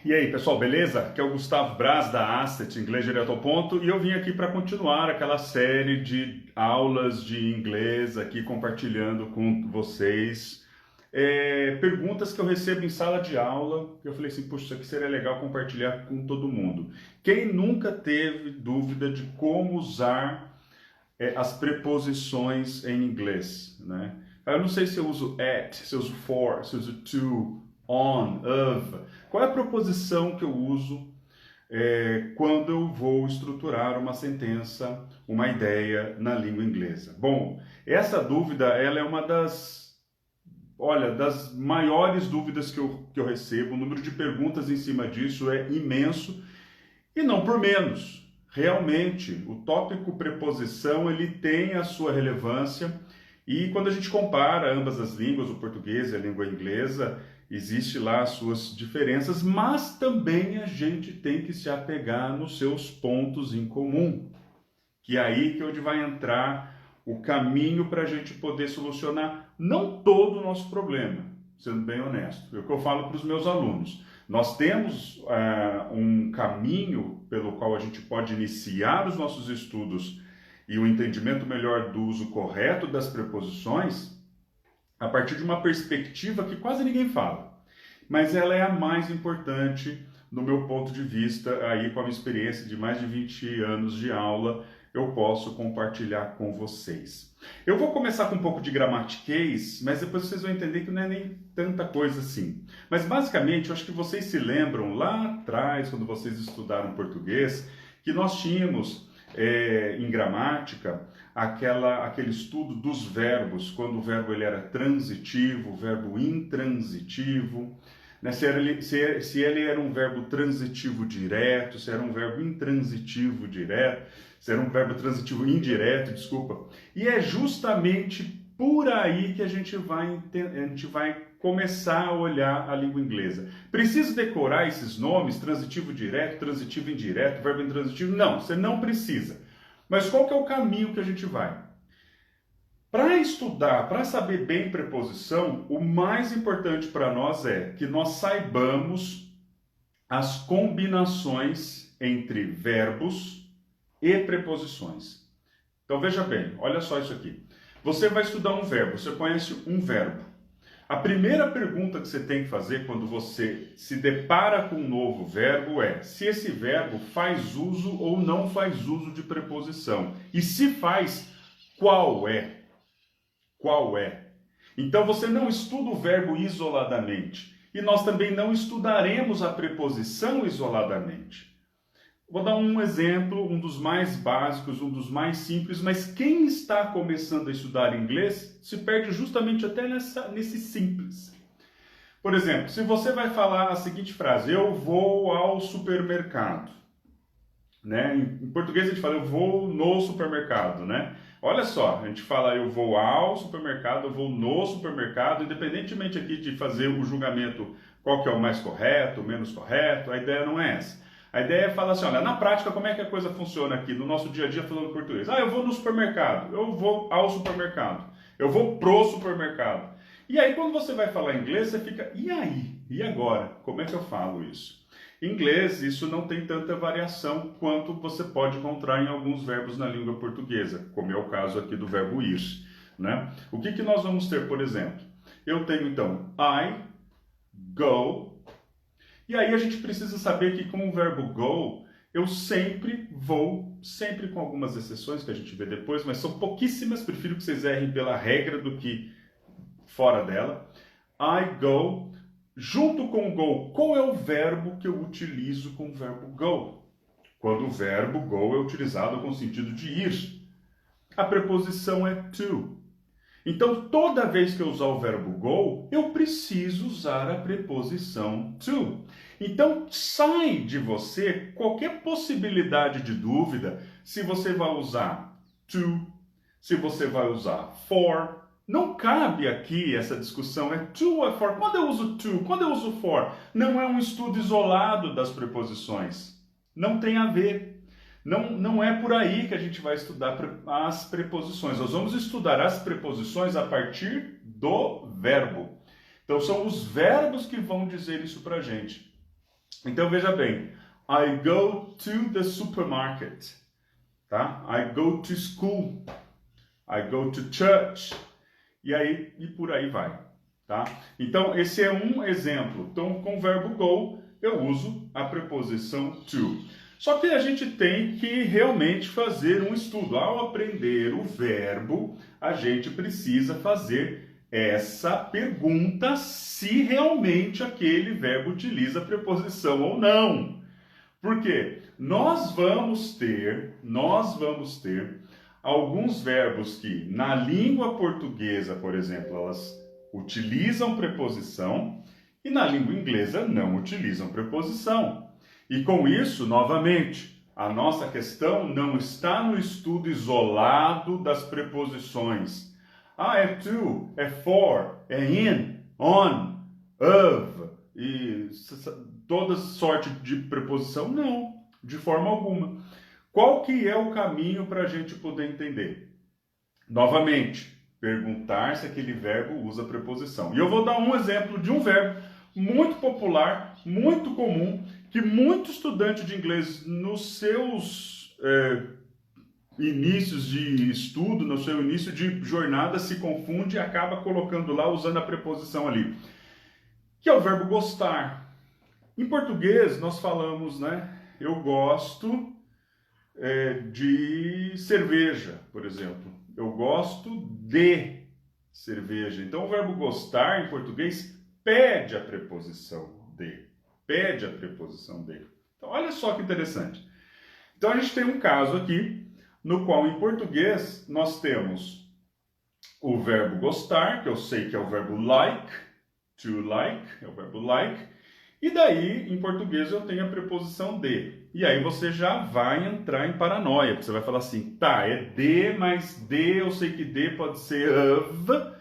E aí, pessoal, beleza? Aqui é o Gustavo Braz da Asset, Inglês Direto ao Ponto, e eu vim aqui para continuar aquela série de aulas de inglês aqui compartilhando com vocês perguntas que eu recebo em sala de aula, que eu falei assim, puxa, isso aqui seria legal compartilhar com todo mundo. Quem nunca teve dúvida de como usar as preposições em inglês, né? Eu não sei se eu uso at, se eu uso for, se eu uso to, on, of. Qual é a preposição que eu uso quando eu vou estruturar uma sentença, uma ideia na língua inglesa? Bom, essa dúvida ela é uma das maiores dúvidas que eu recebo. O número de perguntas em cima disso é imenso e não por menos. Realmente, o tópico preposição ele tem a sua relevância e quando a gente compara ambas as línguas, o português e a língua inglesa, existe lá as suas diferenças, mas também a gente tem que se apegar nos seus pontos em comum, que é aí que é onde vai entrar o caminho para a gente poder solucionar não todo o nosso problema, sendo bem honesto. É o que eu falo para os meus alunos. Nós temos um caminho pelo qual a gente pode iniciar os nossos estudos e o entendimento melhor do uso correto das preposições a partir de uma perspectiva que quase ninguém fala, mas ela é a mais importante no meu ponto de vista, aí com a minha experiência de mais de 20 anos de aula, eu posso compartilhar com vocês. Eu vou começar com um pouco de gramatiquês, mas depois vocês vão entender que não é nem tanta coisa assim. Mas basicamente, eu acho que vocês se lembram lá atrás, quando vocês estudaram português, que nós tínhamos em gramática aquele estudo dos verbos, quando o verbo ele era transitivo, o verbo intransitivo, né? Se ele era um verbo transitivo direto, se era um verbo intransitivo direto, se era um verbo transitivo indireto, desculpa. E é justamente por aí que a gente vai começar a olhar a língua inglesa. Preciso decorar esses nomes, transitivo direto, transitivo indireto, verbo intransitivo? Não, você não precisa. Mas qual que é o caminho que a gente vai? Para estudar, para saber bem preposição, o mais importante para nós é que nós saibamos as combinações entre verbos e preposições. Então veja bem, olha só isso aqui. Você vai estudar um verbo, você conhece um verbo. A primeira pergunta que você tem que fazer quando você se depara com um novo verbo é se esse verbo faz uso ou não faz uso de preposição. E se faz, qual é? Qual é? Então você não estuda o verbo isoladamente. E nós também não estudaremos a preposição isoladamente. Vou dar um exemplo, um dos mais básicos, um dos mais simples, mas quem está começando a estudar inglês se perde justamente até nesse simples. Por exemplo, se você vai falar a seguinte frase, eu vou ao supermercado, né? Em português a gente fala, eu vou no supermercado, né? Olha só, a gente fala, eu vou ao supermercado, eu vou no supermercado, independentemente aqui de fazer o julgamento, qual que é o mais correto, o menos correto, a ideia não é essa. A ideia é falar assim, olha, na prática, como é que a coisa funciona aqui no nosso dia a dia falando português? Eu vou no supermercado, eu vou ao supermercado, eu vou pro supermercado. E aí, quando você vai falar inglês, você fica, e aí? E agora? Como é que eu falo isso? Em inglês, isso não tem tanta variação quanto você pode encontrar em alguns verbos na língua portuguesa, como é o caso aqui do verbo ir, né? O que nós vamos ter, por exemplo? Eu tenho, então, I, go. E aí a gente precisa saber que com o verbo go, eu sempre vou, sempre com algumas exceções que a gente vê depois, mas são pouquíssimas, prefiro que vocês errem pela regra do que fora dela. I go, junto com o go, qual é o verbo que eu utilizo com o verbo go? Quando o verbo go é utilizado com o sentido de ir. A preposição é to. Então, toda vez que eu usar o verbo go, eu preciso usar a preposição to. Então, sai de você qualquer possibilidade de dúvida se você vai usar to, se você vai usar for. Não cabe aqui essa discussão, é to ou é for. Quando eu uso to, quando eu uso for, não é um estudo isolado das preposições. Não tem a ver. Não é por aí que a gente vai estudar as preposições. Nós vamos estudar as preposições a partir do verbo. Então, são os verbos que vão dizer isso para a gente. Então veja bem, I go to the supermarket, tá? I go to school, I go to church, e por aí vai, tá? Então esse é um exemplo. Então com o verbo go eu uso a preposição to. Só que a gente tem que realmente fazer um estudo. Ao aprender o verbo, a gente precisa fazer essa pergunta se realmente aquele verbo utiliza a preposição ou não. Por quê? Nós vamos ter alguns verbos que na língua portuguesa, por exemplo, elas utilizam preposição e na língua inglesa não utilizam preposição. E com isso, novamente, a nossa questão não está no estudo isolado das preposições. É to, é for, é in, on, of, e toda sorte de preposição? Não, de forma alguma. Qual que é o caminho para a gente poder entender? Novamente, perguntar se aquele verbo usa preposição. E eu vou dar um exemplo de um verbo muito popular, muito comum, que muito estudante de inglês nos seus inícios de estudo, no seu início de jornada, se confunde e acaba colocando lá, usando a preposição ali, que é o verbo gostar. Em português, nós falamos, né? Eu gosto de cerveja, por exemplo. Eu gosto de cerveja. Então, o verbo gostar, em português, pede a preposição de. Pede a preposição de. Então, olha só que interessante. Então, a gente tem um caso aqui, no qual, em português, nós temos o verbo gostar, que eu sei que é o verbo like, to like, é o verbo like, e daí, em português, eu tenho a preposição de. E aí você já vai entrar em paranoia, porque você vai falar assim, tá, é de, mas de, eu sei que de pode ser of,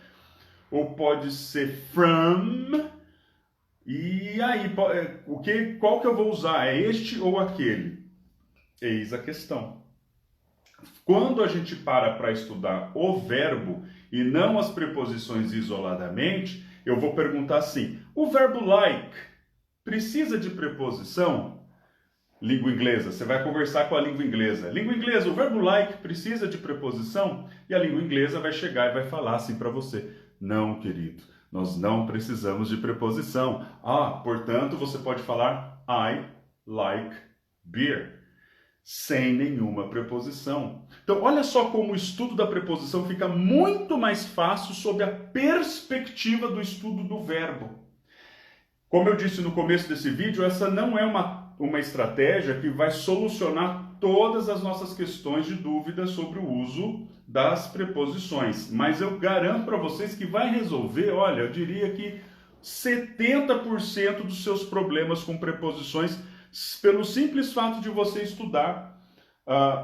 ou pode ser from, e aí, qual que eu vou usar? É este ou aquele? Eis a questão. Quando a gente para estudar o verbo e não as preposições isoladamente, eu vou perguntar assim, o verbo like precisa de preposição? Língua inglesa, você vai conversar com a língua inglesa. Língua inglesa, o verbo like precisa de preposição? E a língua inglesa vai chegar e vai falar assim para você, não, querido, nós não precisamos de preposição. Portanto, você pode falar I like beer, sem nenhuma preposição. Então, olha só como o estudo da preposição fica muito mais fácil sob a perspectiva do estudo do verbo. Como eu disse no começo desse vídeo, essa não é uma estratégia que vai solucionar todas as nossas questões de dúvida sobre o uso das preposições. Mas eu garanto para vocês que vai resolver, olha, eu diria que 70% dos seus problemas com preposições, pelo simples fato de você estudar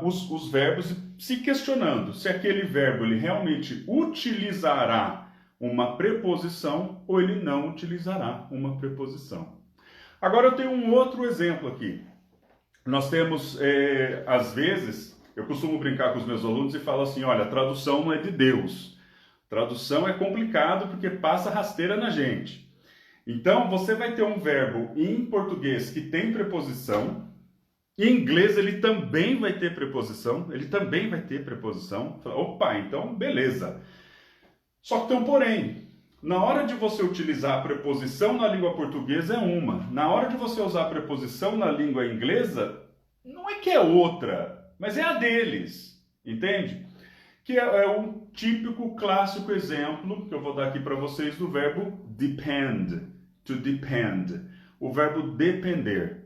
os verbos e se questionando se aquele verbo ele realmente utilizará uma preposição ou ele não utilizará uma preposição. Agora eu tenho um outro exemplo aqui. Nós temos, às vezes, eu costumo brincar com os meus alunos e falo assim, olha, tradução não é de Deus. Tradução é complicado porque passa rasteira na gente. Então, você vai ter um verbo em português que tem preposição, em inglês ele também vai ter preposição, Opa, então beleza. Só que tem um porém. Na hora de você utilizar a preposição na língua portuguesa é uma. Na hora de você usar a preposição na língua inglesa, não é que é outra, mas é a deles. Entende? Que é um típico, clássico exemplo que eu vou dar aqui para vocês do verbo depend. To depend. O verbo depender.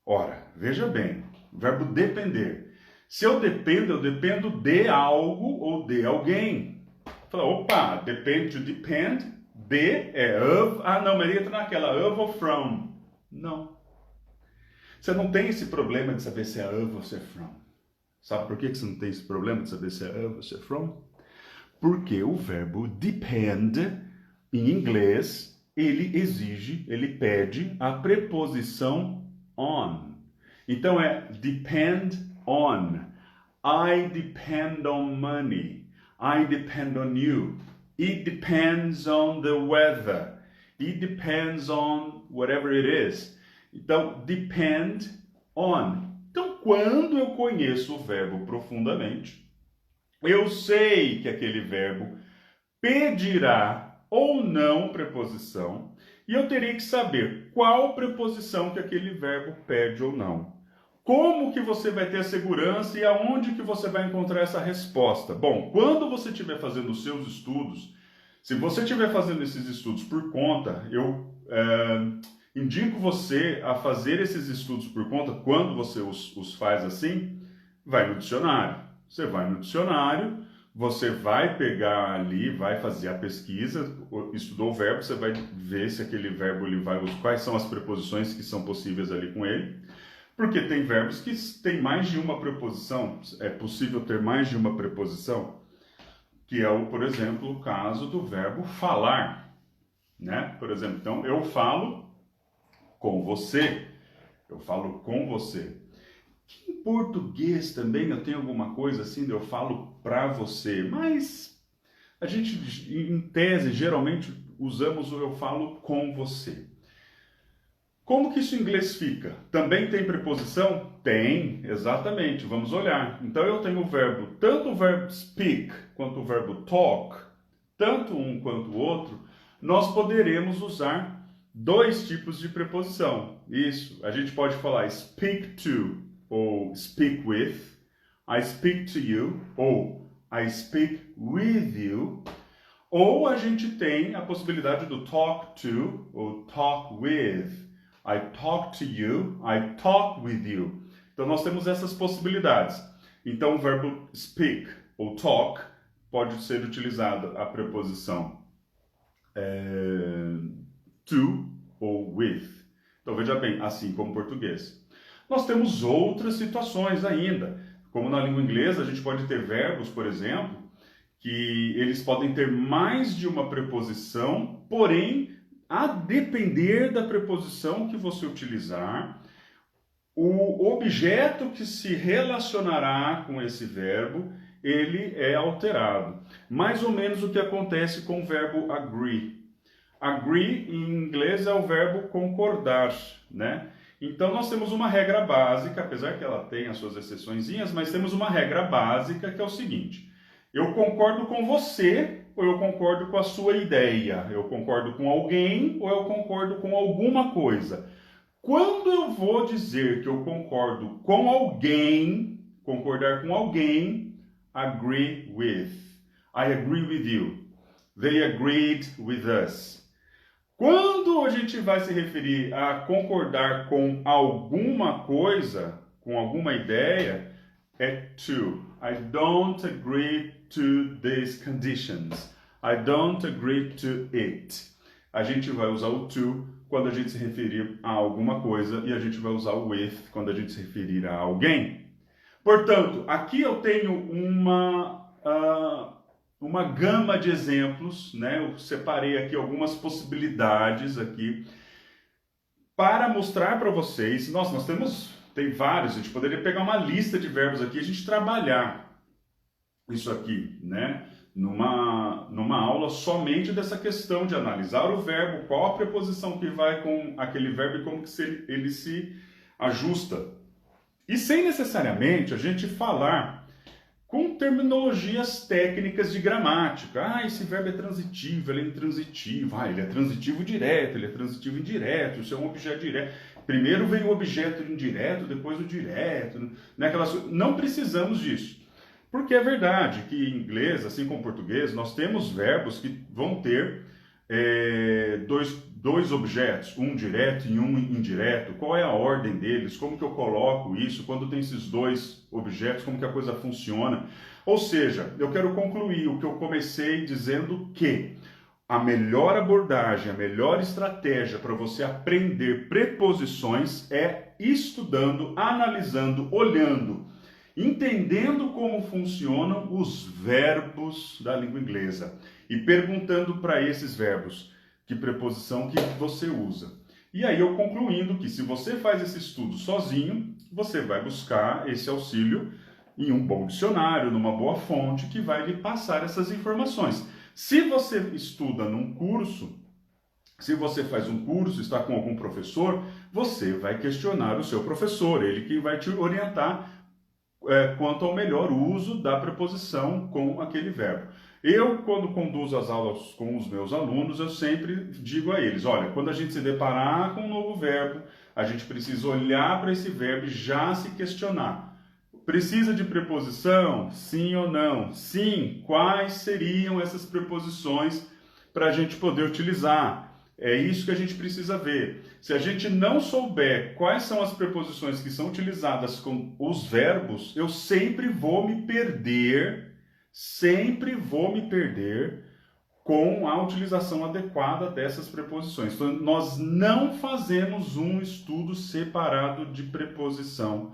Ora, veja bem, o verbo depender. Se eu dependo de algo ou de alguém. Fala, opa, depend, to depend, de é of. Não, mas ele entra naquela of ou from. Não. Você não tem esse problema de saber se é of ou se é from. Sabe por que você não tem esse problema de saber se é of ou se é from? Porque o verbo depend, em inglês, ele pede a preposição on. Então é depend on. I depend on money. I depend on you. It depends on the weather. It depends on whatever it is. Então, depend on. Então, quando eu conheço o verbo profundamente, eu sei que aquele verbo pedirá ou não preposição, e eu teria que saber qual preposição que aquele verbo pede ou não. Como que você vai ter a segurança e aonde que você vai encontrar essa resposta? Bom, quando você estiver fazendo os seus estudos, se você estiver fazendo esses estudos por conta, eu indico você a fazer esses estudos por conta. Quando você os faz assim, vai no dicionário. Você vai no dicionário, você vai pegar ali, vai fazer a pesquisa, estudou o verbo, você vai ver se aquele verbo ele vai usar, quais são as preposições que são possíveis ali com ele. Porque tem verbos que têm mais de uma preposição, é possível ter mais de uma preposição, que é, por exemplo, o caso do verbo falar, né? Por exemplo, então, eu falo com você, eu falo com você. Em português também eu tenho alguma coisa assim, eu falo pra você, mas a gente, em tese, geralmente usamos o eu falo com você. Como que isso em inglês fica? Também tem preposição? Tem, exatamente. Vamos olhar. Então eu tenho o verbo, tanto o verbo speak quanto o verbo talk, tanto um quanto o outro, nós poderemos usar dois tipos de preposição. Isso, a gente pode falar speak to ou speak with, I speak to you ou I speak with you, ou a gente tem a possibilidade do talk to ou talk with. I talk to you, I talk with you. Então, nós temos essas possibilidades. Então, o verbo speak ou talk pode ser utilizado a preposição to ou with. Então, veja bem, assim como o português. Nós temos outras situações ainda. Como na língua inglesa, a gente pode ter verbos, por exemplo, que eles podem ter mais de uma preposição, porém, a depender da preposição que você utilizar, o objeto que se relacionará com esse verbo, ele é alterado. Mais ou menos o que acontece com o verbo agree. Agree, em inglês, é o verbo concordar, né? Então, nós temos uma regra básica, apesar que ela tem as suas exceçõezinhas, mas temos uma regra básica que é o seguinte: eu concordo com você ou eu concordo com a sua ideia? Eu concordo com alguém ou eu concordo com alguma coisa? Quando eu vou dizer que eu concordo com alguém, concordar com alguém, agree with. I agree with you. They agreed with us. Quando a gente vai se referir a concordar com alguma coisa, com alguma ideia, é to. I don't agree to these conditions. I don't agree to it. A gente vai usar o to quando a gente se referir a alguma coisa e a gente vai usar o with quando a gente se referir a alguém. Portanto, aqui eu tenho uma gama de exemplos, né? Eu separei aqui algumas possibilidades aqui para mostrar para vocês. Nossa, tem vários, a gente poderia pegar uma lista de verbos aqui e a gente trabalhar isso aqui, né? Numa aula somente dessa questão de analisar o verbo, qual a preposição que vai com aquele verbo e como que ele se ajusta. E sem necessariamente a gente falar com terminologias técnicas de gramática. Ah, esse verbo é transitivo, ele é intransitivo. Ah, ele é transitivo direto, ele é transitivo indireto, isso é um objeto direto. Primeiro vem o objeto indireto, depois o direto. Né? Não precisamos disso. Porque é verdade que em inglês, assim como em português, nós temos verbos que vão ter dois objetos, um direto e um indireto. Qual é a ordem deles? Como que eu coloco isso? Quando tem esses dois objetos, como que a coisa funciona? Ou seja, eu quero concluir o que eu comecei dizendo que a melhor abordagem, a melhor estratégia para você aprender preposições é estudando, analisando, olhando, entendendo como funcionam os verbos da língua inglesa e perguntando para esses verbos que preposição que você usa. E aí eu concluindo que se você faz esse estudo sozinho, você vai buscar esse auxílio em um bom dicionário, numa boa fonte que vai lhe passar essas informações. Se você estuda num curso, Se você faz um curso, está com algum professor, você vai questionar o seu professor, ele que vai te orientar quanto ao melhor uso da preposição com aquele verbo. Eu, quando conduzo as aulas com os meus alunos, eu sempre digo a eles, olha, quando a gente se deparar com um novo verbo, a gente precisa olhar para esse verbo e já se questionar. Precisa de preposição? Sim ou não? Sim, quais seriam essas preposições para a gente poder utilizar? É isso que a gente precisa ver. Se a gente não souber quais são as preposições que são utilizadas com os verbos, eu sempre vou me perder com a utilização adequada dessas preposições. Então, nós não fazemos um estudo separado de preposição.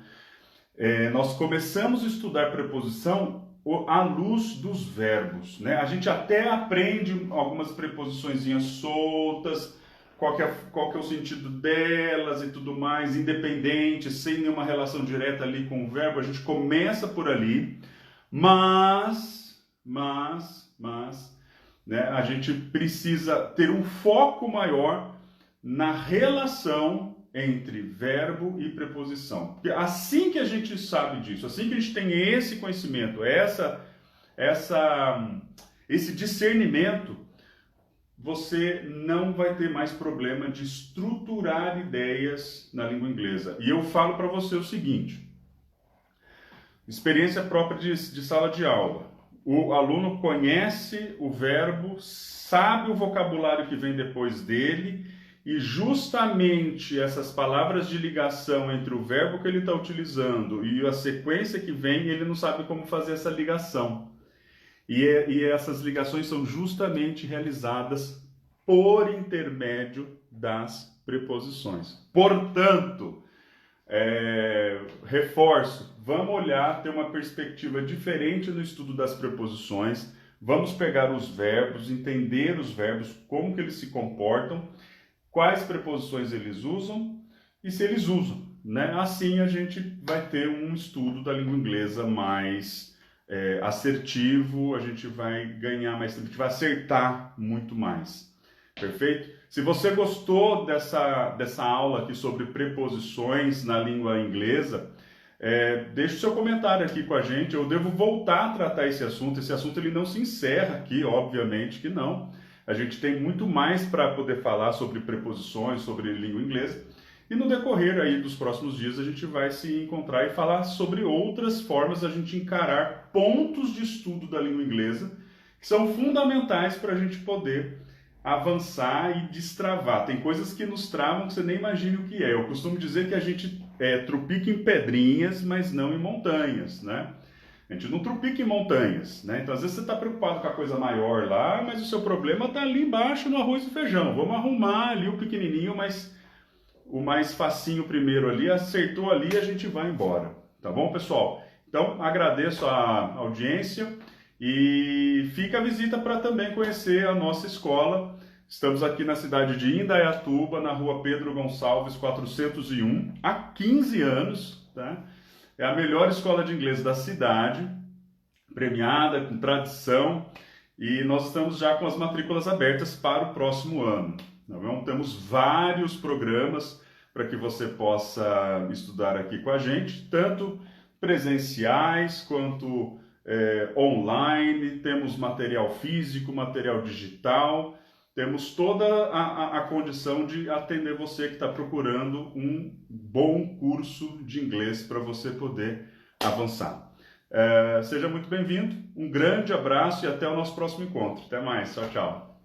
Nós começamos a estudar preposição à luz dos verbos, né? A gente até aprende algumas preposiçõezinhas soltas, qual que é o sentido delas e tudo mais, independente, sem nenhuma relação direta ali com o verbo, a gente começa por ali, mas, né, a gente precisa ter um foco maior na relação entre verbo e preposição. Porque assim que a gente sabe disso, assim que a gente tem esse conhecimento, esse discernimento, você não vai ter mais problema de estruturar ideias na língua inglesa. E eu falo para você o seguinte, experiência própria de sala de aula. O aluno conhece o verbo, sabe o vocabulário que vem depois dele, e justamente essas palavras de ligação entre o verbo que ele está utilizando e a sequência que vem, ele não sabe como fazer essa ligação. E essas ligações são justamente realizadas por intermédio das preposições. Portanto, reforço, vamos olhar, ter uma perspectiva diferente no estudo das preposições, vamos pegar os verbos, entender os verbos, como que eles se comportam, quais preposições eles usam e se eles usam, né? Assim a gente vai ter um estudo da língua inglesa mais assertivo, a gente vai ganhar mais tempo, a gente vai acertar muito mais. Perfeito? Se você gostou dessa aula aqui sobre preposições na língua inglesa, deixe o seu comentário aqui com a gente. Eu devo voltar a tratar esse assunto. Esse assunto ele não se encerra aqui, obviamente que não. A gente tem muito mais para poder falar sobre preposições, sobre língua inglesa. E no decorrer aí dos próximos dias a gente vai se encontrar e falar sobre outras formas da gente encarar pontos de estudo da língua inglesa que são fundamentais para a gente poder avançar e destravar. Tem coisas que nos travam que você nem imagina o que é. Eu costumo dizer que a gente trupica em pedrinhas, mas não em montanhas, né? A gente não trupica em montanhas, né? Então, às vezes você está preocupado com a coisa maior lá, mas o seu problema está ali embaixo no arroz e feijão. Vamos arrumar ali o pequenininho, mas o mais facinho primeiro ali, acertou ali, a gente vai embora. Tá bom, pessoal? Então, agradeço a audiência e fica a visita para também conhecer a nossa escola. Estamos aqui na cidade de Indaiatuba, na rua Pedro Gonçalves, 401, há 15 anos, tá? É a melhor escola de inglês da cidade, premiada, com tradição, e nós estamos já com as matrículas abertas para o próximo ano. Então, temos vários programas para que você possa estudar aqui com a gente, tanto presenciais quanto online, temos material físico, material digital, temos toda a condição de atender você que está procurando um bom curso de inglês para você poder avançar. Seja muito bem-vindo, um grande abraço e até o nosso próximo encontro. Até mais, tchau, tchau.